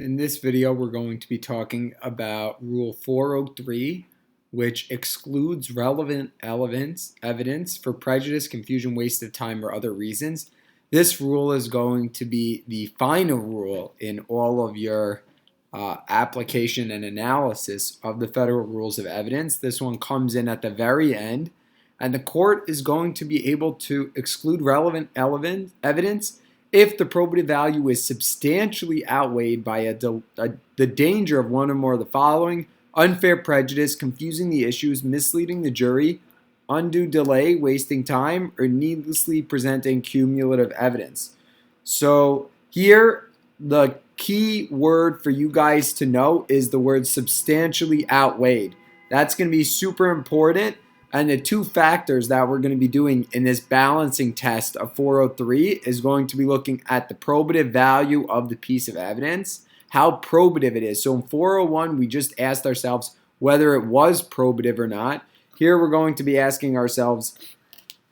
In this video, we're going to be talking about Rule 403, which excludes relevant evidence for prejudice, confusion, waste of time, or other reasons. This rule is going to be the final rule in all of your application and analysis of the federal rules of evidence. This one comes in at the very end, and the court is going to be able to exclude relevant evidence if the probative value is substantially outweighed by the danger of one or more of the following: unfair prejudice, confusing the issues, misleading the jury, undue delay, wasting time, or needlessly presenting cumulative evidence. So here, the key word for you guys to know is the word substantially outweighed. That's going to be super important. And the two factors that we're going to be doing in this balancing test of 403 is going to be looking at the probative value of the piece of evidence, how probative it is. So in 401, we just asked ourselves whether it was probative or not. Here we're going to be asking ourselves,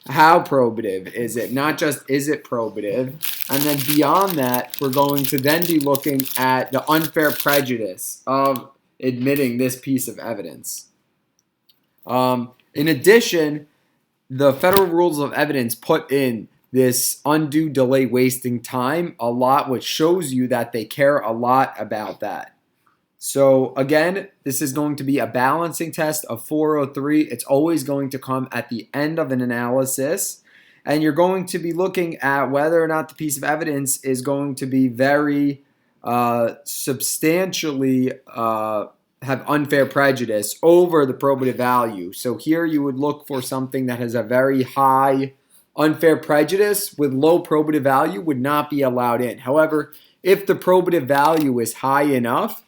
how probative is it? Not just is it probative. And then beyond that, we're going to then be looking at the unfair prejudice of admitting this piece of evidence. In addition, the federal rules of evidence put in this undue delay, wasting time a lot, which shows you that they care a lot about that. So again, this is going to be a balancing test of 403. It's always going to come at the end of an analysis, and you're going to be looking at whether or not the piece of evidence is going to be very substantially have unfair prejudice over the probative value. So here you would look for something that has a very high unfair prejudice with low probative value would not be allowed in. However, if the probative value is high enough,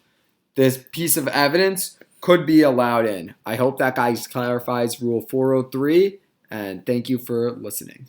this piece of evidence could be allowed in. I hope that guys clarifies Rule 403, and thank you for listening.